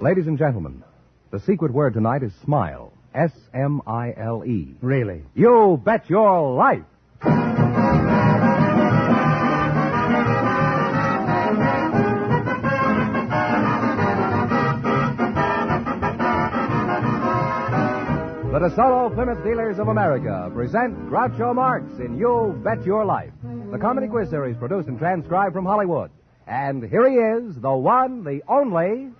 Ladies and gentlemen, the secret word tonight is smile. S-M-I-L-E. Really? You bet your life. The DeSoto Plymouth Dealers of America present Groucho Marx in You Bet Your Life, the comedy quiz series produced and transcribed from Hollywood. And here he is, the one, the only...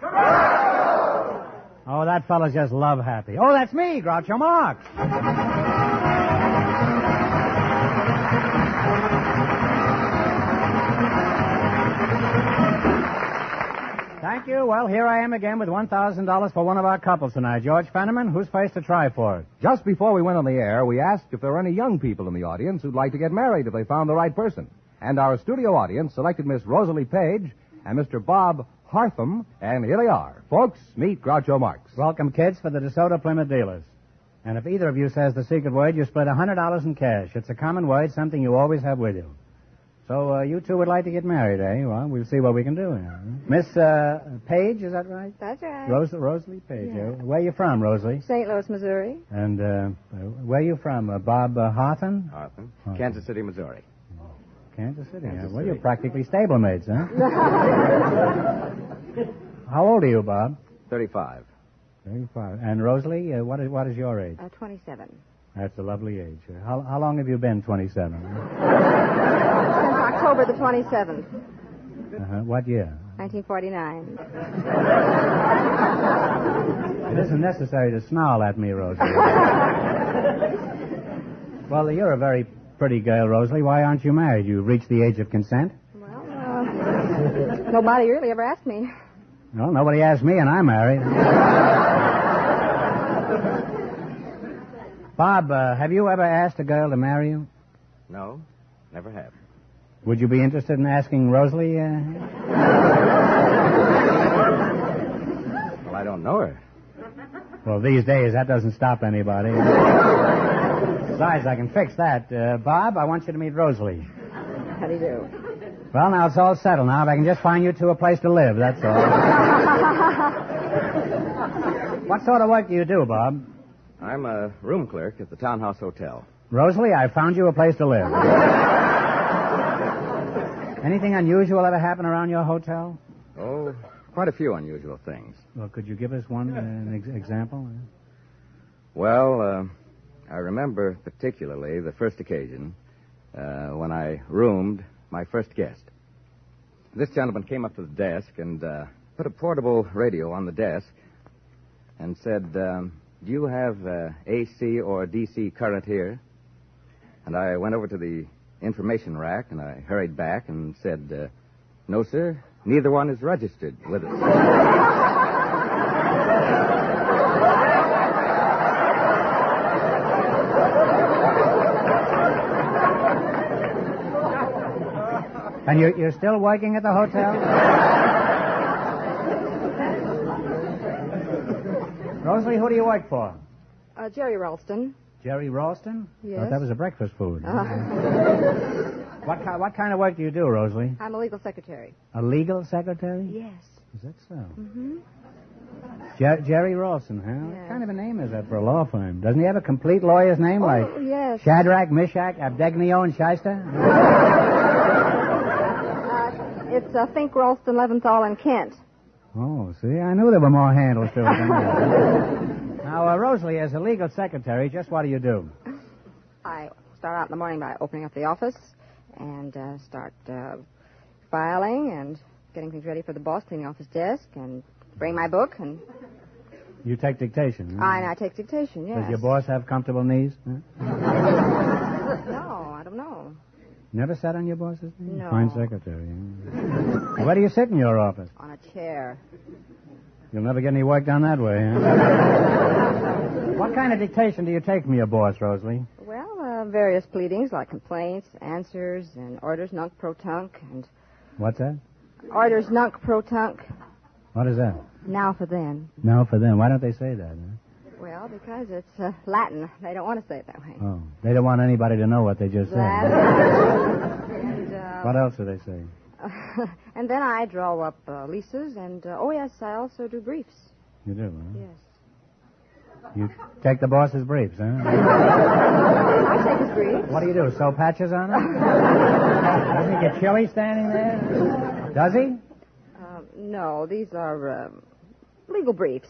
Oh, that fellow's just love happy. Oh, that's me, Groucho Marx. Thank you. Well, here I am again with $1,000 for one of our couples tonight. George Fenneman, who's placed to try for it? Just before we went on the air, we asked if there were any young people in the audience who'd like to get married if they found the right person. And our studio audience selected Miss Rosalie Page and Mr. Bob Hartham, and here they are. Folks, meet Groucho Marx. Welcome, kids, for the DeSoto Plymouth Dealers. And if either of you says the secret word, you split $100 in cash. It's a common word, something you always have with you. So you two would like to get married, eh? Well, we'll see what we can do here. Miss Page, is that right? That's right. Rosalie Page. Yeah. Where are you from, Rosalie? St. Louis, Missouri. And where are you from? Bob Hartham? Hartham. Kansas City, Missouri. Kansas City. Kansas Well, City. you're practically stablemates, huh? How old are you, Bob? 35. 35. And Rosalie, what is your age? 27. That's a lovely age. How long have you been 27? Since October the 27th, What year? 1949. It isn't necessary to snarl at me, Rosalie. Well, you're a very pretty girl, Rosalie. Why aren't you married? You reached the age of consent? Well, nobody really ever asked me. Well, nobody asked me, and I'm married. Bob, have you ever asked a girl to marry you? No, never have. Would you be interested in asking Rosalie? Well, I don't know her. Well, these days, that doesn't stop anybody. Besides, I can fix that. Bob, I want you to meet Rosalie. How do you do? Well, now it's all settled now. If I can just find you two a place to live, that's all. What sort of work do you do, Bob? I'm a room clerk at the Townhouse Hotel. Rosalie, I found you a place to live. Anything unusual ever happen around your hotel? Oh, quite a few unusual things. Well, could you give us one example? Well, I remember particularly the first occasion when I roomed my first guest. This gentleman came up to the desk and put a portable radio on the desk and said, do you have AC or DC current here? And I went over to the information rack and I hurried back and said, no, sir, neither one is registered with us. And you're still working at the hotel? Rosalie, who do you work for? Jerry Ralston. Jerry Ralston? Yes. Thought that was a breakfast food. What kind of work do you do, Rosalie? I'm a legal secretary. A legal secretary? Yes. Is that so? Mm-hmm. Jerry Ralston, huh? Yes. What kind of a name is that for a law firm? Doesn't he have a complete lawyer's name like Yes. Shadrach, Meshach, Abednego, and Shyster? It's Fink, Ralston, Leventhal, and Kent. Oh, see, I knew there were more handles to it than that. Now, Rosalie, as a legal secretary, just what do you do? I start out in the morning by opening up the office and start filing and getting things ready for the boss, cleaning off his desk, and bring my book. And You take dictation, huh? I take dictation, yes. Does your boss have comfortable knees? Huh? No, I don't know. Never sat on your boss's knee? No. Fine secretary. Huh? Where do you sit in your office? On a chair. You'll never get any work done that way, huh? What kind of dictation do you take from your boss, Rosalie? Well, various pleadings like complaints, answers, and orders nunc pro tunc, and... What's that? Orders nunc pro tunc. What is that? Now for then. No, for them. Why don't they say that, huh? Well, because it's Latin. They don't want to say it that way. Oh, they don't want anybody to know what they just said. And, What else do they say? And then I draw up leases, and, oh, yes, I also do briefs. You do, huh? Yes. You take the boss's briefs, huh? I take his briefs. What do you do, sew patches on them? Does he get chilly standing there? Does he? No, these are legal briefs.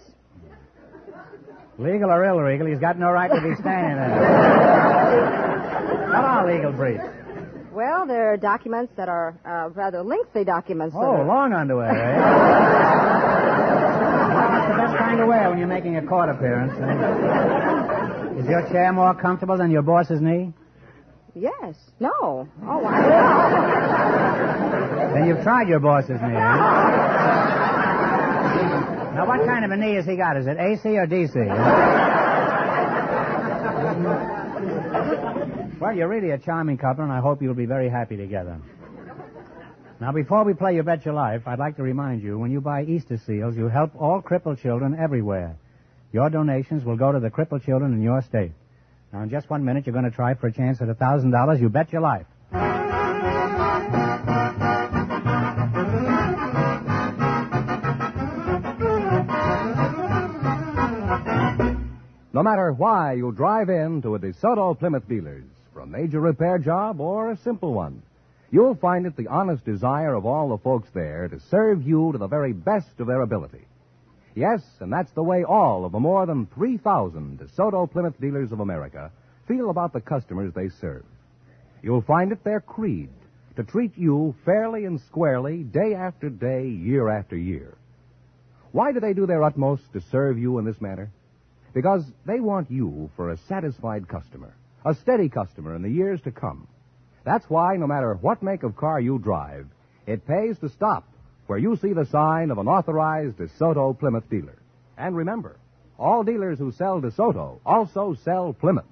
Legal or illegal, he's got no right to be standing there. What are legal briefs? Well, they're documents that are rather lengthy documents. Oh, long underwear, eh? That's the best kind of wear when you're making a court appearance. Eh? Is your chair more comfortable than your boss's knee? Yes. No. Oh, I Then you've tried your boss's knee, eh? Now, what kind of a knee has he got? Is it AC or DC? Well, you're really a charming couple, and I hope you'll be very happy together. Now, before we play You Bet Your Life, I'd like to remind you, when you buy Easter seals, you help all crippled children everywhere. Your donations will go to the crippled children in your state. Now, in just 1 minute, you're going to try for a chance at $1,000. You bet your life. No matter why you drive in to a DeSoto Plymouth dealers, for a major repair job or a simple one, you'll find it the honest desire of all the folks there to serve you to the very best of their ability. Yes, and that's the way all of the more than 3,000 DeSoto Plymouth dealers of America feel about the customers they serve. You'll find it their creed to treat you fairly and squarely day after day, year after year. Why do they do their utmost to serve you in this manner? Because they want you for a satisfied customer, a steady customer in the years to come. That's why, no matter what make of car you drive, it pays to stop where you see the sign of an authorized DeSoto Plymouth dealer. And remember, all dealers who sell DeSoto also sell Plymouth.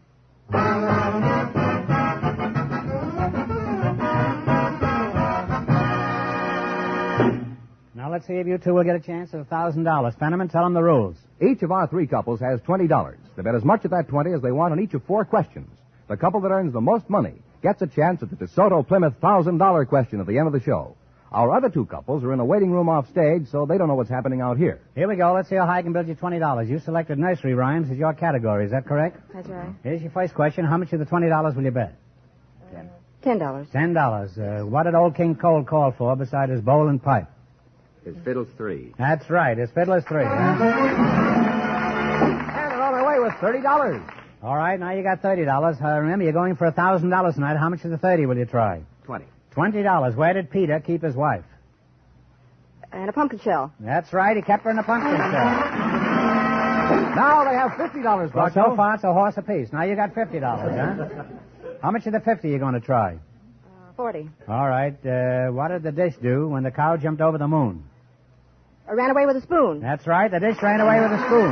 Now, let's see if you two will get a chance at $1,000. Fenneman, tell them the rules. Each of our three couples has $20. They bet as much of that 20 as they want on each of 4 questions. The couple that earns the most money gets a chance at the DeSoto Plymouth $1,000 question at the end of the show. Our other 2 couples are in a waiting room off stage, so they don't know what's happening out here. Here we go. Let's see how high I can build you $20. You selected nursery rhymes as your category. Is that correct? That's right. Here's your first question. How much of the $20 will you bet? $10. $10. What did Old King Cole call for beside his bowl and pipe? His fiddle's 3. That's right. His fiddle is 3. Huh? And they're on their way with $30. All right. Now you got $30. Remember, you're going for $1,000 tonight. How much of the 30 will you try? 20. $20. Where did Peter keep his wife? And a pumpkin shell. That's right. He kept her in a pumpkin shell. Now they have $50, Well, Groucho. so far, it's a horse apiece. Now you got $50, huh? How much of the 50 are you going to try? 40. All right. What did the dish do when the cow jumped over the moon? I ran away with a spoon. That's right. The dish ran away with a spoon.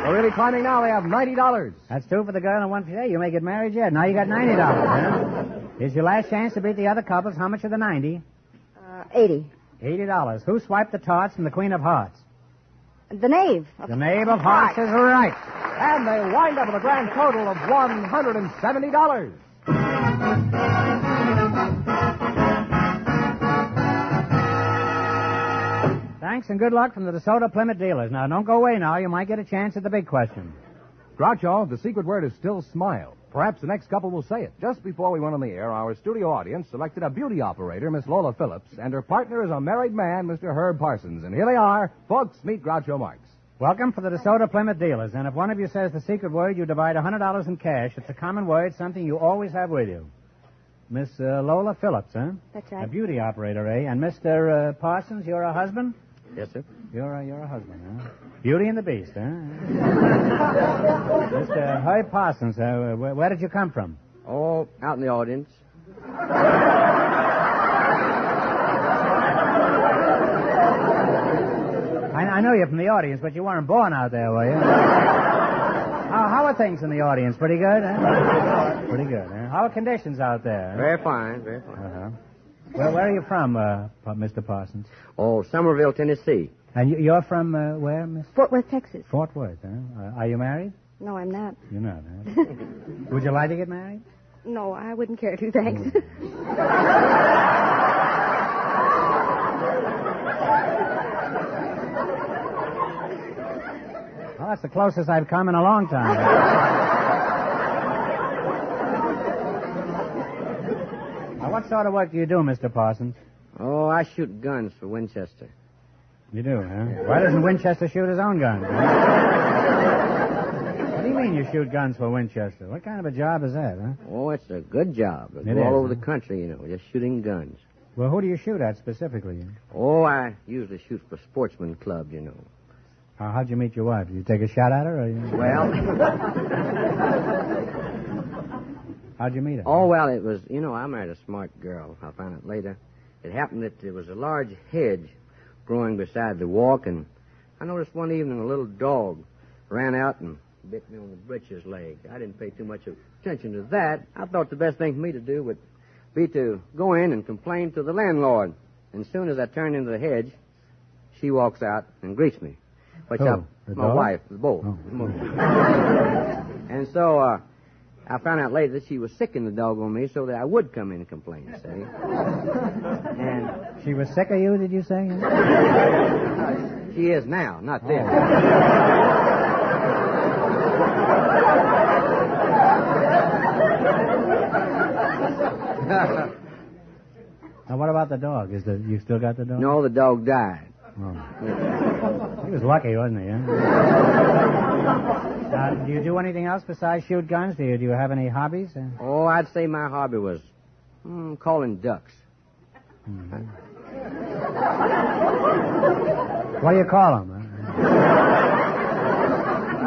They're really climbing now. They have $90. That's 2 for the girl and 1 for you. You may get married yet. Now you got $90, huh? Here's your last chance to beat the other couples. How much of the 90? 80. $80. Who swiped the tarts from the Queen of Hearts? The knave. The knave of hearts is right. And they wind up with a grand total of $170. Thanks and good luck from the DeSoto Plymouth dealers. Now, don't go away now. You might get a chance at the big question. Groucho, the secret word is still smile. Perhaps the next couple will say it. Just before we went on the air, our studio audience selected a beauty operator, Miss Lola Phillips, and her partner is a married man, Mr. Herb Parsons. And here they are. Folks, meet Groucho Marx. Welcome for the DeSoto Plymouth dealers. And if one of you says the secret word, you divide $100 in cash. It's a common word, something you always have with you. Miss Lola Phillips, huh? That's right. A beauty operator, eh? And Mr. Parsons, you're a husband? Yes, sir. You're a husband, huh? Beauty and the Beast, huh? Mr. Herb Parsons, where did you come from? Oh, out in the audience. I know you're from the audience, but you weren't born out there, were you? How are things in the audience? Pretty good, huh? Pretty good, huh? How are conditions out there? Very fine, very fine. Uh-huh. Well, where are you from, Mr. Parsons? Oh, Somerville, Tennessee. And you're from where, Miss? Fort Worth, Texas. Fort Worth, huh? Are you married? No, I'm not. You're not, huh? Would you like to get married? No, I wouldn't care to, thanks. Well, that's the closest I've come in a long time. Now, what sort of work do you do, Mr. Parsons? Oh, I shoot guns for Winchester. You do, huh? Why doesn't Winchester shoot his own guns? What do you mean you shoot guns for Winchester? What kind of a job is that, huh? Oh, it's a good job. I It go is, all over huh? the country, just shooting guns. Well, who do you shoot at specifically? Oh, I usually shoot for sportsman club, How'd you meet your wife? Did you take a shot at her? Or Well, How'd you meet her? oh, well, it was, I married a smart girl. I found out later. It happened that there was a large hedge growing beside the walk, and I noticed one evening a little dog ran out and bit me on the breeches leg. I didn't pay too much attention to that. I thought the best thing for me to do would be to go in and complain to the landlord. And as soon as I turned into the hedge, she walks out and greets me. Which Who? The my dog? wife, both. Oh. And so I found out later that she was sick in the dog on me so that I would come in and complain, see? And She was sick of you, did you say? she is now, not then. Now, what about the dog? You still got the dog? No, the dog died. Oh. He was lucky, wasn't he, huh? Do you do anything else besides shoot guns? Do you have any hobbies? Oh, I'd say my hobby was calling ducks. Mm-hmm. What do you call them?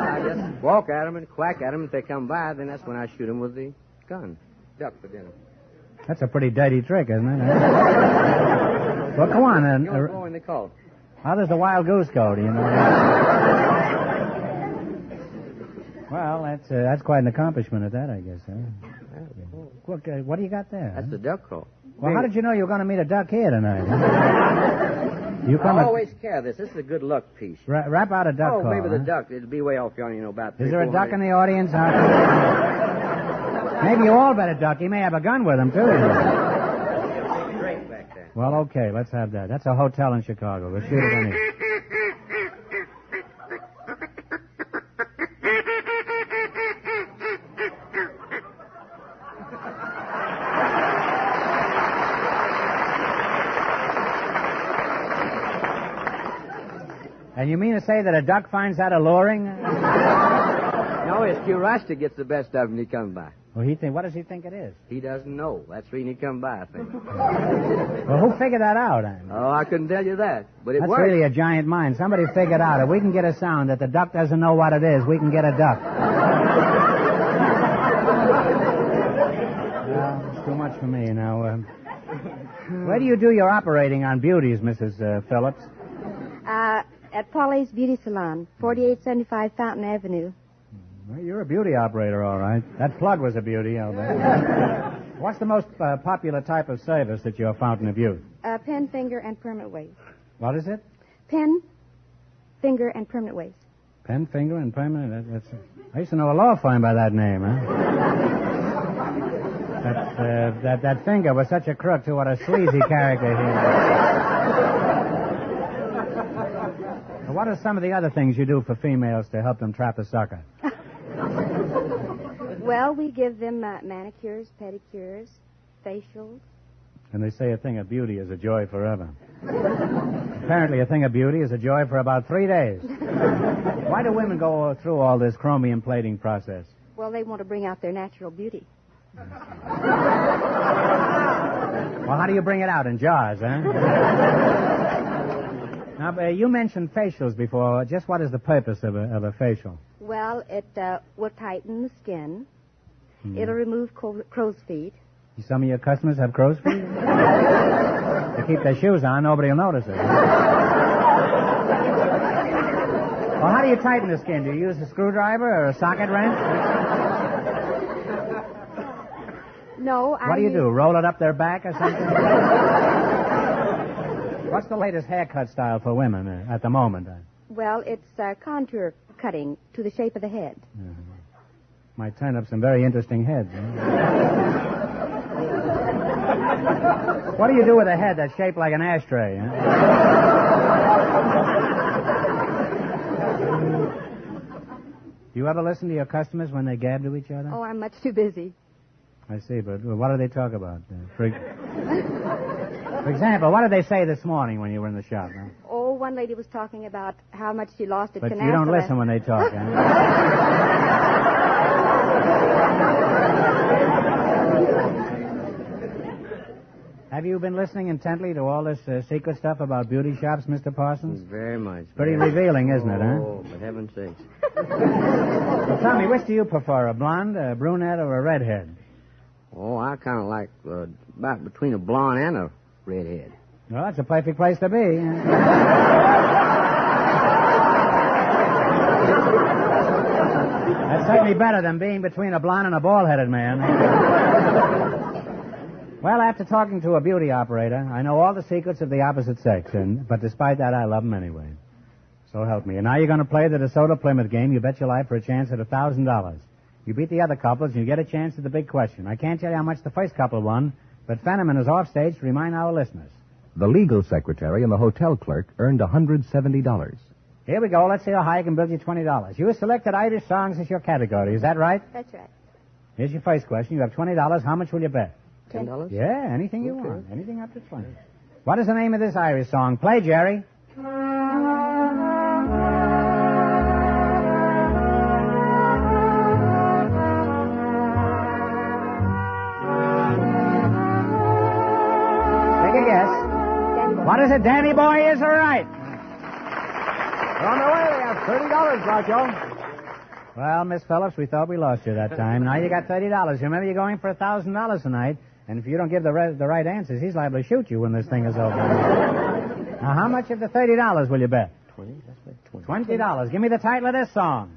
I just walk at them and quack at them. If they come by, then that's when I shoot them with the gun. Duck for dinner. That's a pretty dirty trick, isn't it? Well, come on. You don't know when they call. How does the wild goose go, do you know? Well, that's quite an accomplishment at that, I guess, huh? Look, what do you got there? That's the duck call. Well, how did you know you were going to meet a duck here tonight? You I come always carry this. This is a good luck piece. Rap out a duck call. Oh, maybe the huh? duck. It'll be way off, about 300. Is there a duck in the audience? Maybe you all better duck. He may have a gun with him, too. Great back there. Well, okay, let's have that. That's a hotel in Chicago. We'll shoot it anyway. And you mean to say that a duck finds that alluring? No, his curiosity gets the best of him when he comes by. Well, what does he think it is? He doesn't know. That's the reason he come by, I think. Well, who figured that out? Oh, I couldn't tell you that, but it That's works. really a giant mind. Somebody figured out if we can get a sound that the duck doesn't know what it is, we can get a duck. Well, it's too much for me now. Where do you do your operating on beauties, Mrs. Phillips? At Polly's Beauty Salon, 4875 Fountain Avenue. Well, you're a beauty operator, all right. That plug was a beauty, I'll bet. What's the most popular type of service at your Fountain of Youth? Pen, finger, and permanent waves. What is it? Pen, finger, and permanent waves. Pen, finger, and permanent. I used to know a law firm by that name, huh? That finger was such a crook, too. What a sleazy character he is. What are some of the other things you do for females to help them trap a sucker? Well, we give them manicures, pedicures, facials. And they say a thing of beauty is a joy forever. Apparently a thing of beauty is a joy for about 3 days. Why do women go through all this chromium plating process? Well, they want to bring out their natural beauty. Well, how do you bring it out? In jars, huh? Now, you mentioned facials before. Just what is the purpose of a facial? Well, it will tighten the skin. It'll remove crow's feet. Some of your customers have crow's feet? They keep their shoes on, nobody will notice it. Well, how do you tighten the skin? Do you use a screwdriver or a socket wrench? No, What do you do? Roll it up their back or something? What's the latest haircut style for women at the moment? Well, it's contour cutting to the shape of the head. Might turn up some very interesting heads. What do you do with a head that's shaped like an ashtray? Do you ever listen to your customers when they gab to each other? Oh, I'm much too busy. I see, but what do they talk about? For example, what did they say this morning when you were in the shop? Huh? Oh, one lady was talking about how much she lost at But Canasta. you don't listen when they talk, huh? Have you been listening intently to all this secret stuff about beauty shops, Mr. Parsons? Very much. Pretty revealing, isn't it, huh? Oh, for heaven's sakes. Well, tell me, which do you prefer, a blonde, a brunette, or a redhead? Oh, I kind of like about between a blonde and a redhead. Well, that's a perfect place to be. That's certainly better than being between a blonde and a bald-headed man. Well, after talking to a beauty operator, I know all the secrets of the opposite sex, but despite that, I love them anyway. So help me. And now you're going to play the DeSoto Plymouth game. You bet your life for a chance at $1,000. You beat the other couples, and you get a chance at the big question. I can't tell you how much the first couple won, but Fenneman is off stage to remind our listeners. The legal secretary and the hotel clerk earned $170. Here we go. Let's see how high I can build you $20. You selected Irish songs as your category. Is that right? That's right. Here's your first question. You have $20. How much will you bet? $10? Yeah, anything you want. Anything up to 20. What is the name of this Irish song? Play, Jerry. Take a guess. What is it? Danny Boy is right. They're on their way. They have $30, Groucho. Well, Miss Phillips, we thought we lost you that time. Now you got $30. Remember, you're going for $1,000 tonight. And if you don't give the right answers, he's liable to shoot you when this thing is over. Now, how much of the $30 will you bet? 20. That's about 20. $20. Give me the title of this song.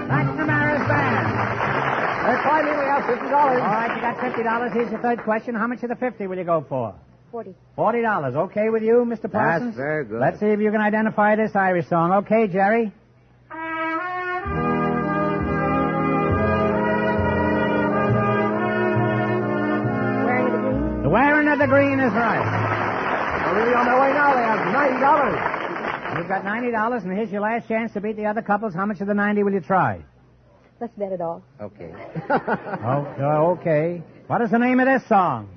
Taxiderminst Band. They're climbing. We have $50. All right, you got $50. Here's your third question. How much of the 50 will you go for? 40. $40. Okay with you, Mr. Parsons? That's very good. Let's see if you can identify this Irish song. Okay, Jerry? The Wearing of the Green is right. They're really on their way now. They have $90. You've got $90, and here's your last chance to beat the other couples. How much of the 90 will you try? Let's bet it all. Okay. Okay. What is the name of this song?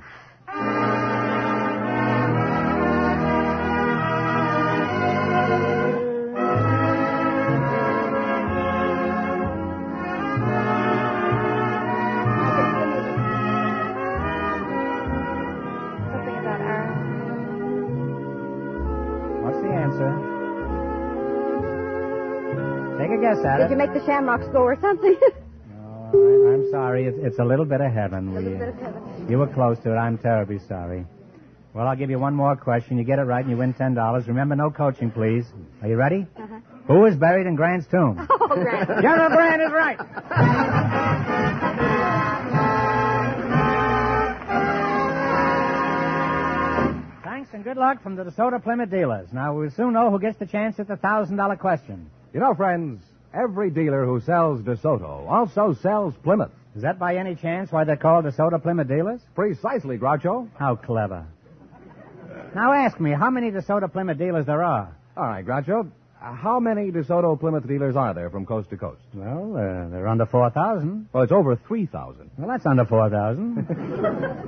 Something about our... What's the answer? Take a guess at Did it. you make the shamrocks go or something? No, I'm sorry. It's a little bit of heaven. A little bit of heaven. You were close to it. I'm terribly sorry. Well, I'll give you one more question. You get it right and you win $10. Remember, no coaching, please. Are you ready? Uh-huh. Who is buried in Grant's tomb? Oh, Grant. General Grant is right. Thanks and good luck from the DeSoto Plymouth dealers. Now, we'll soon know who gets the chance at the $1,000 question. You know, friends, every dealer who sells DeSoto also sells Plymouth. Is that by any chance why they're called DeSoto Plymouth dealers? Precisely, Groucho. How clever. Now ask me, how many DeSoto Plymouth dealers there are? All right, Groucho. How many DeSoto Plymouth dealers are there from coast to coast? Well, they're under 4,000. Well, it's over 3,000. Well, that's under 4,000.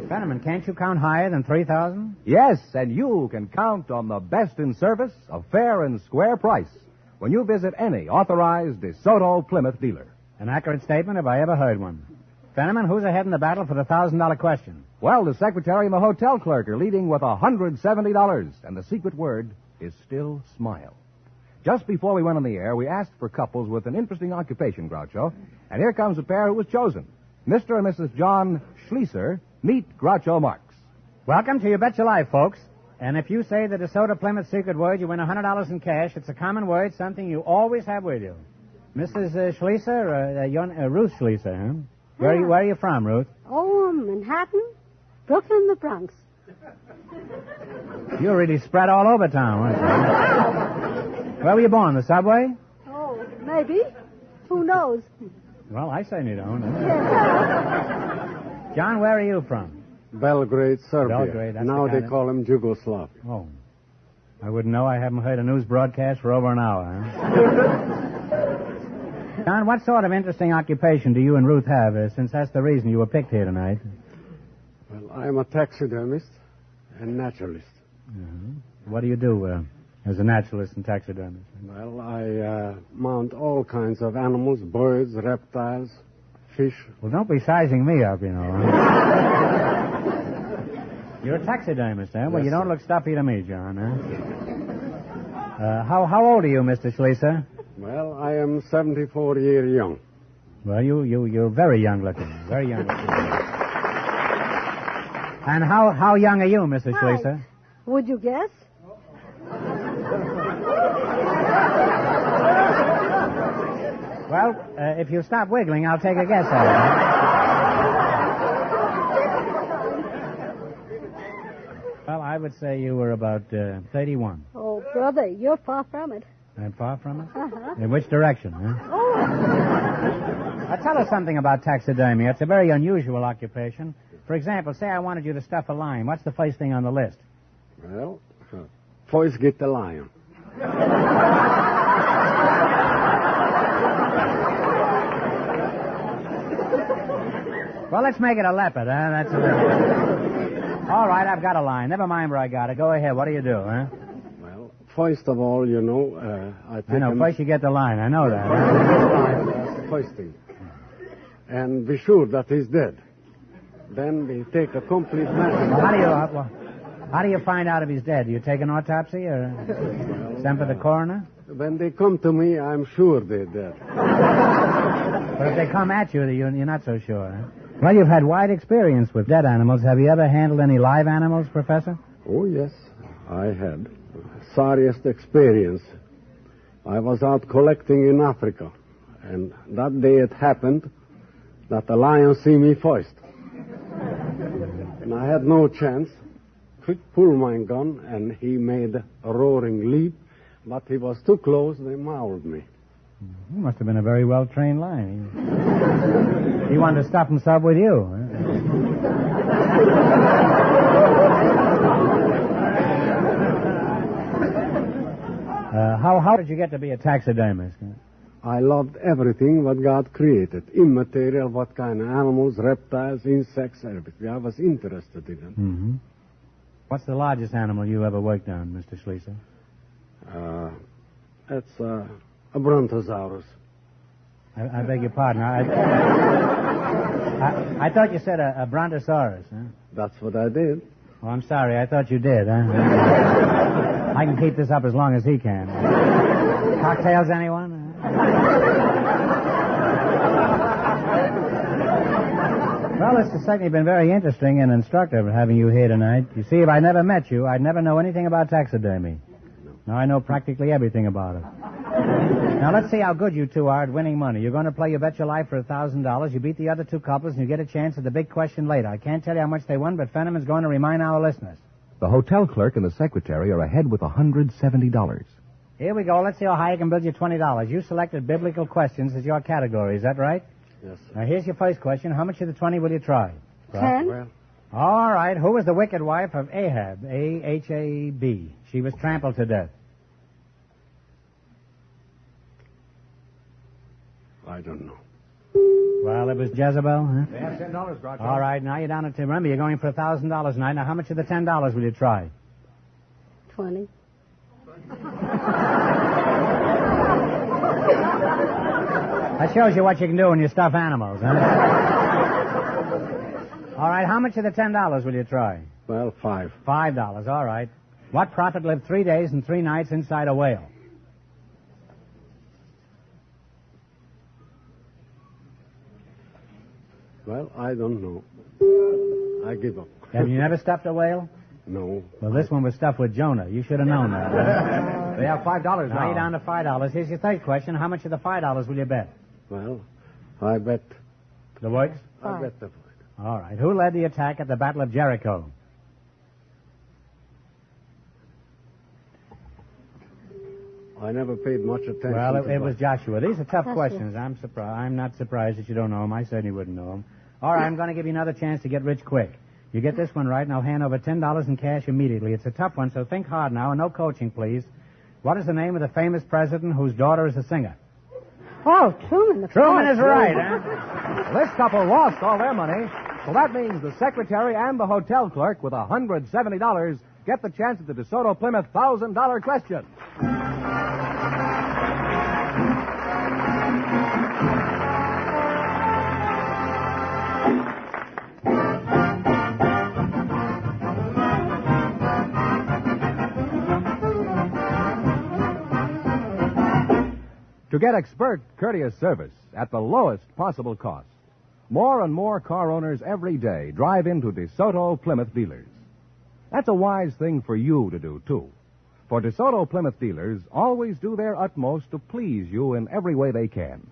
Fenneman, can't you count higher than 3,000? Yes, and you can count on the best in service, a fair and square price, when you visit any authorized DeSoto Plymouth dealer. An accurate statement if I ever heard one. Fenneman, who's ahead in the battle for the $1,000 question? Well, the secretary and the hotel clerk are leading with $170, and the secret word is still smile. Just before we went on the air, we asked for couples with an interesting occupation, Groucho, and here comes a pair who was chosen. Mr. and Mrs. John Schlieser meet Groucho Marx. Welcome to You Bet Your Life, folks. And if you say the DeSoto Plymouth secret word, you win $100 in cash. It's a common word, something you always have with you. Mrs. Schlieser, Ruth Schlieser, huh? Where are you from, Ruth? Oh, Manhattan, Brooklyn, the Bronx. You're really spread all over town, aren't you? Where were you born, the subway? Oh, maybe. Who knows? Well, I certainly don't. John, where are you from? Belgrade, Serbia. Belgrade, that's now the they kind of- call him Yugoslavia. Oh. I wouldn't know. I haven't heard a news broadcast for over an hour. Huh? John, what sort of interesting occupation do you and Ruth have, since that's the reason you were picked here tonight? Well, I'm a taxidermist and naturalist. What do you do as a naturalist and taxidermist? Well, I mount all kinds of animals, birds, reptiles, fish. Well, don't be sizing me up, you know. You're a taxidermist, eh? Well, Yes, you don't sir. look stuffy to me, John, huh? How old are you, Mr. Schlieser? Well, I am 74 years young. Well, you're very young looking. Very young looking. And how young are you, Mr. Hi. Schlieser? Would you guess? Well, if you stop wiggling, I'll take a guess at it. Well, I would say you were about 31. Oh, brother, you're far from it. And far from it? Uh-huh. In which direction, huh? Oh, Now, tell us something about taxidermy. It's a very unusual occupation. For example, say I wanted you to stuff a lion. What's the first thing on the list? Well, first get the lion. Well, let's make it a leopard, huh? That's a leopard. All right, I've got a lion. Never mind where I got it. Go ahead. What do you do, huh? Well, first of all, you know, I take I know. him... First you get the lion. I know that. That's the first thing. And be sure that he's dead. Then we take a complete measurement. Well, how do you find out if he's dead? Do you take an autopsy or send for the coroner? When they come to me, I'm sure they're dead. But if they come at you, you're not so sure, huh? Well, you've had wide experience with dead animals. Have you ever handled any live animals, Professor? Oh, yes, I had. Sorriest experience. I was out collecting in Africa, and that day it happened that the lion see me first. And I had no chance. Quick pull my gun, and he made a roaring leap, but he was too close, they mauled me. He must have been a very well-trained lion. He wanted to stuff himself with you. Huh? How did you get to be a taxidermist? I loved everything what God created. Immaterial, what kind of animals, reptiles, insects, everything. I was interested in it. Mm-hmm. What's the largest animal you ever worked on, Mr. Schlieser? It's a brontosaurus. I beg your pardon. I thought you said a brontosaurus, huh? That's what I did. Oh, I'm sorry. I thought you did, huh? I can keep this up as long as he can. Cocktails, anyone? Well, it's certainly been very interesting and instructive having you here tonight. You see, if I never met you, I'd never know anything about taxidermy. Now I know practically everything about it. Now, let's see how good you two are at winning money. You're going to play You Bet Your Life for $1,000. You beat the other two couples, and you get a chance at the big question later. I can't tell you how much they won, but Fenneman's going to remind our listeners. The hotel clerk and the secretary are ahead with $170. Here we go. Let's see how high I can build you $20. You selected biblical questions as your category. Is that right? Yes, sir. Now, here's your first question. How much of the 20 will you try? 10. Well, All right. Who was the wicked wife of Ahab? A-H-A-B. She was trampled to death. I don't know. Well, it was Jezebel, huh? They have $10, Groucho. All right. Now you're down to, remember, you're going for $1,000 tonight. Now, how much of the $10 will you try? 20. That shows you what you can do when you stuff animals, huh? All right, how much of the $10 will you try? Well, 5. $5, all right. What prophet lived 3 days and 3 nights inside a whale? Well, I don't know. I give up. Have you never stuffed a whale? No. Well, this one was stuffed with Jonah. You should have known that. Huh? They have $5 Now now. you're down to $5. Here's your third question. How much of the $5 will you bet? Well, I bet. The words? I bet the void. All right. Who led the attack at the Battle of Jericho? I never paid much attention. Well, to it was that. Joshua. These are tough Joshua. questions. I'm not surprised that you don't know them. I certainly wouldn't know them. All right, I'm going to give you another chance to get rich quick. You get this one right, and I'll hand over $10 in cash immediately. It's a tough one, so think hard now, and no coaching, please. What is the name of the famous president whose daughter is a singer? Oh, Truman. Truman is right, huh? This couple lost all their money, so that means the secretary and the hotel clerk with $170 get the chance at the DeSoto Plymouth $1,000 question. To get expert, courteous service at the lowest possible cost, more and more car owners every day drive into DeSoto Plymouth dealers. That's a wise thing for you to do, too. For DeSoto Plymouth dealers always do their utmost to please you in every way they can.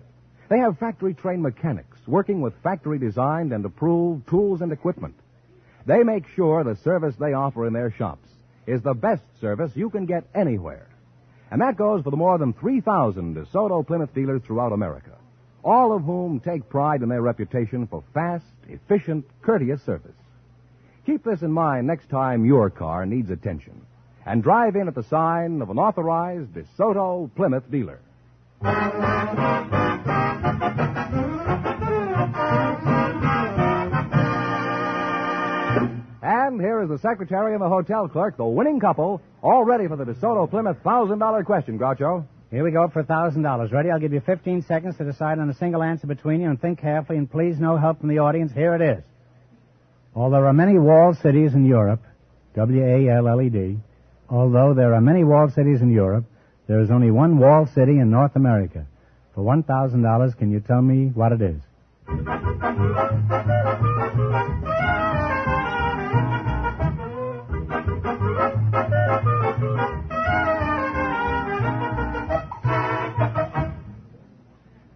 They have factory-trained mechanics working with factory-designed and approved tools and equipment. They make sure the service they offer in their shops is the best service you can get anywhere. And that goes for the more than 3,000 DeSoto Plymouth dealers throughout America, all of whom take pride in their reputation for fast, efficient, courteous service. Keep this in mind next time your car needs attention, and drive in at the sign of an authorized DeSoto Plymouth dealer. And here is the secretary and the hotel clerk, the winning couple, all ready for the DeSoto Plymouth $1,000 question, Groucho. Here we go for $1,000. Ready? I'll give you 15 seconds to decide on a single answer between you, and think carefully, and please no help from the audience. Here it is. Although there are many walled cities in Europe, W-A-L-L-E-D, although there are many walled cities in Europe, there is only one walled city in North America. For $1,000, can you tell me what it is?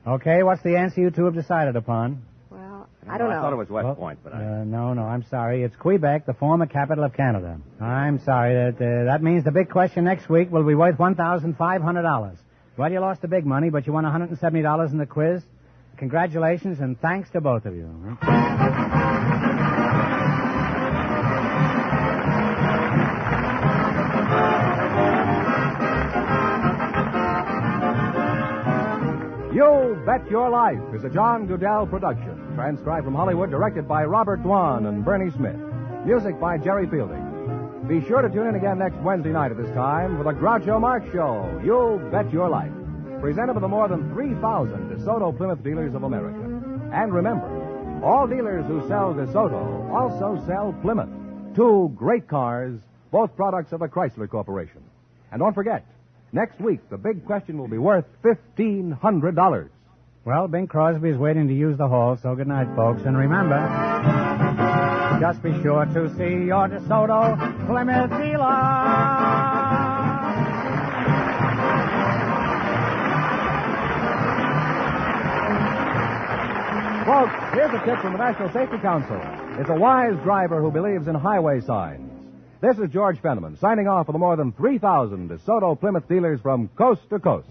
Okay, what's the answer you two have decided upon? Well, I don't know. I thought it was West Point, but No, I'm sorry. It's Quebec, the former capital of Canada. I'm sorry. That means the big question next week will be worth $1,500. Well, you lost the big money, but you won $170 in the quiz. Congratulations, and thanks to both of you. You Bet Your Life is a John Goodell production, transcribed from Hollywood, directed by Robert Dwan and Bernie Smith. Music by Jerry Fielding. Be sure to tune in again next Wednesday night at this time for the Groucho Marx Show, You Bet Your Life, presented by the more than 3,000 DeSoto Plymouth dealers of America. And remember, all dealers who sell DeSoto also sell Plymouth, two great cars, both products of the Chrysler Corporation. And don't forget, next week, the big question will be worth $1,500. Well, Bing Crosby's waiting to use the hall, so good night, folks. And remember, just be sure to see your DeSoto Plymouth dealer. Folks, here's a tip from the National Safety Council. It's a wise driver who believes in highway signs. This is George Fenneman, signing off for the more than 3,000 DeSoto Plymouth dealers from coast to coast.